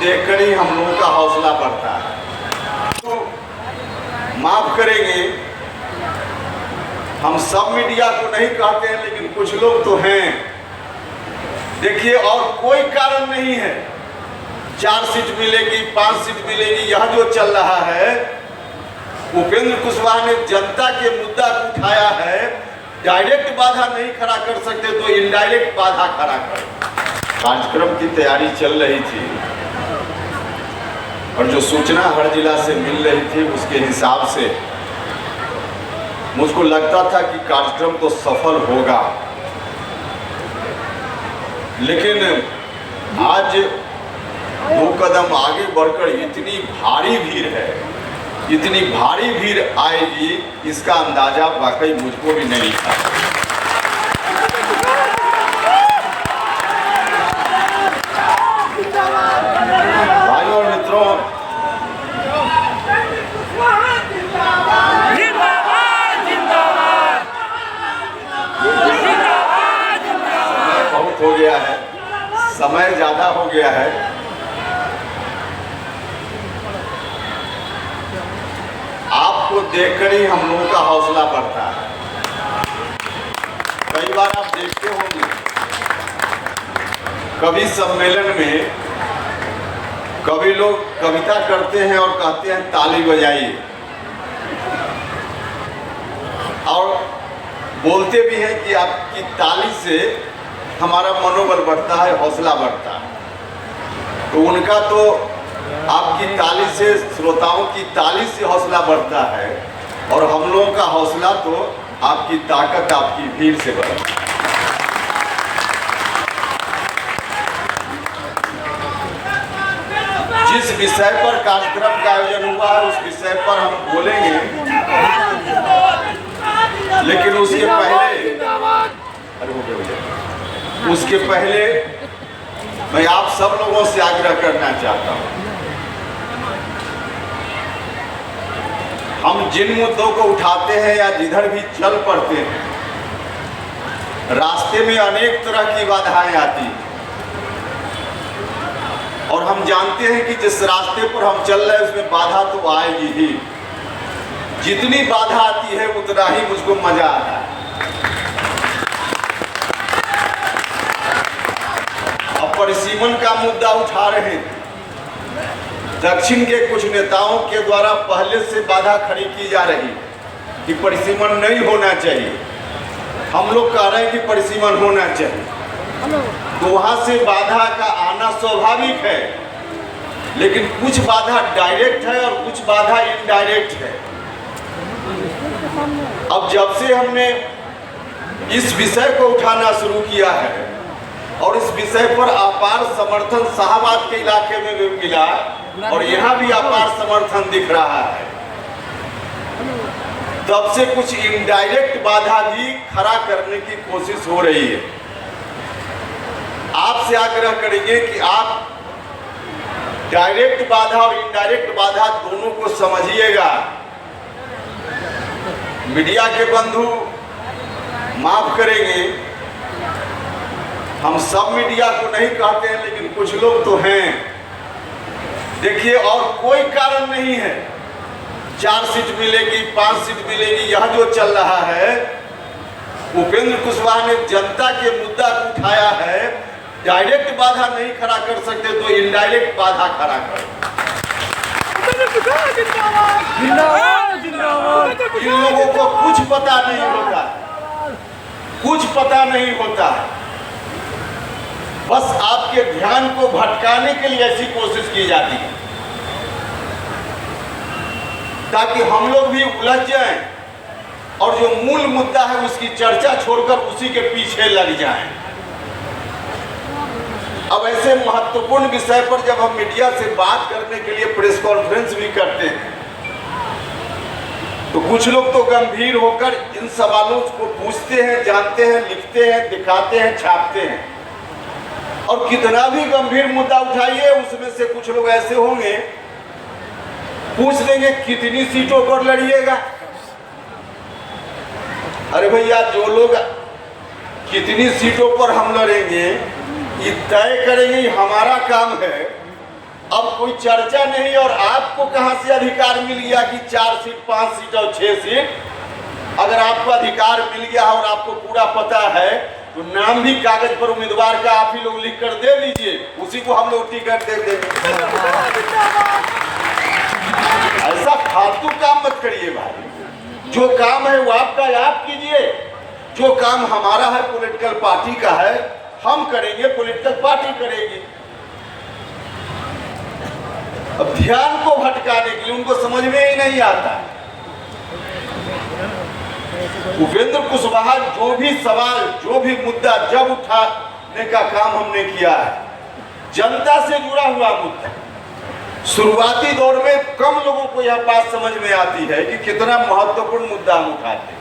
देखकर ही हम लोगों का हौसला बढ़ता है। तो माफ करेंगे, हम सब मीडिया को नहीं कहते हैं, लेकिन कुछ लोग तो हैं। देखिए, और कोई कारण नहीं है 4 सीट मिलेगी 5 सीट मिलेगी, यह जो चल रहा है, उपेंद्र कुशवाहा ने जनता के मुद्दा को उठाया है। डायरेक्ट बाधा नहीं खड़ा कर सकते तो इनडायरेक्ट बाधा खड़ा कर। कार्यक्रम की तैयारी चल रही थी और जो सूचना हर जिला से मिल रही थी उसके हिसाब से मुझको लगता था कि कार्यक्रम तो सफल होगा। लेकिन आज 2 कदम आगे बढ़कर इतनी भारी भीड़ है, इतनी भारी भीड़ आएगी, इसका अंदाजा वाकई मुझको भी नहीं था। भाइयों और मित्रों, बहुत हो गया है, समय ज्यादा हो गया है। आपको देखकर ही हम लोगों का हौसला बढ़ता है। कई बार आप देखते होंगे, कभी सम्मेलन में कभी लोग कविता करते हैं और कहते हैं ताली बजाइए, और बोलते भी हैं कि आपकी ताली से हमारा मनोबल बढ़ता है, हौसला बढ़ता है। तो उनका तो आपकी ताली से, श्रोताओं की ताली से हौसला बढ़ता है, और हम लोगों का हौसला तो आपकी ताकत, आपकी भीड़ से बढ़ता है। जिस विषय पर कार्यक्रम का आयोजन हुआ है उस विषय पर हम बोलेंगे, लेकिन उसके पहले मैं आप सब लोगों से आग्रह करना चाहता हूं, हम जिन मुद्दों को उठाते हैं या जिधर भी चल पड़ते हैं, रास्ते में अनेक तरह की बाधाएं आती हैं, और हम जानते हैं कि जिस रास्ते पर हम चल रहे हैं उसमें बाधा तो आएगी ही। जितनी बाधा आती है उतना ही मुझको मजा आता है। अब परिसीमन का मुद्दा उठा रहे हैं, दक्षिण के कुछ नेताओं के द्वारा पहले से बाधा खड़ी की जा रही है कि परिसीमन नहीं होना चाहिए। हम लोग कह रहे हैं कि परिसीमन होना चाहिए, तो वहां से बाधा का आना स्वाभाविक है, लेकिन कुछ बाधा डायरेक्ट है और कुछ बाधा इनडायरेक्ट है। अब जब से हमने इस विषय को उठाना शुरू किया है और इस विषय पर अपार समर्थन शाहबाद के इलाके में भी मिला और यहाँ भी अपार समर्थन दिख रहा है, तब से कुछ इनडायरेक्ट बाधा भी खड़ा करने की कोशिश हो रही है। आपसे आग्रह करेंगे कि आप डायरेक्ट बाधा और इनडायरेक्ट बाधा दोनों को समझिएगा। मीडिया के बंधु माफ करेंगे, हम सब मीडिया को नहीं कहते हैं, लेकिन कुछ लोग तो हैं। देखिए, और कोई कारण नहीं है 4 सीट मिलेगी 5 सीट मिलेगी, यह जो चल रहा है, उपेंद्र कुशवाहा ने जनता के मुद्दा को उठाया है। डायरेक्ट बाधा नहीं खड़ा कर सकते तो इनडायरेक्ट बाधा खड़ा कर। इन लोगों को कुछ पता नहीं होता, कुछ पता नहीं होता, बस आपके ध्यान को भटकाने के लिए ऐसी कोशिश की जाती है ताकि हम लोग भी उलझ जाएं और जो मूल मुद्दा है उसकी चर्चा छोड़कर उसी के पीछे लग जाएं। अब ऐसे महत्वपूर्ण विषय पर जब हम मीडिया से बात करने के लिए प्रेस कॉन्फ्रेंस भी करते हैं, तो कुछ लोग तो गंभीर होकर इन सवालों को पूछते हैं, जानते हैं, लिखते हैं, दिखाते हैं, छापते हैं, और कितना भी गंभीर मुद्दा उठाइए उसमें से कुछ लोग ऐसे होंगे पूछ लेंगे कितनी सीटों पर लड़िएगा। अरे भैया, जो लोग कितनी सीटों पर हम लड़ेंगे ये तय करेंगे, हमारा काम है। अब कोई चर्चा नहीं। और आपको कहां से अधिकार मिल गया कि 4 सीट, 5 सीट और 6 सीट? अगर आपको अधिकार मिल गया और आपको पूरा पता है तो नाम भी कागज पर उम्मीदवार का आप ही लोग लिख कर दे दीजिए, उसी को हम लोग टिकट दे देंगे। ऐसा फालतू काम मत करिए भाई। जो काम है वो आपका आप कीजिए, जो काम हमारा है, पॉलिटिकल पार्टी का है, हम करेंगे, पॉलिटिकल पार्टी करेगी। अब ध्यान को भटकाने के लिए उनको समझ में ही नहीं आता। उपेंद्र कुशवाहा जो भी सवाल, जो भी मुद्दा जब उठाने का काम हमने किया है, जनता से जुड़ा हुआ मुद्दा, शुरुआती दौर में कम लोगों को यह बात समझ में आती है कि कितना महत्वपूर्ण मुद्दा हम उठाते हैं।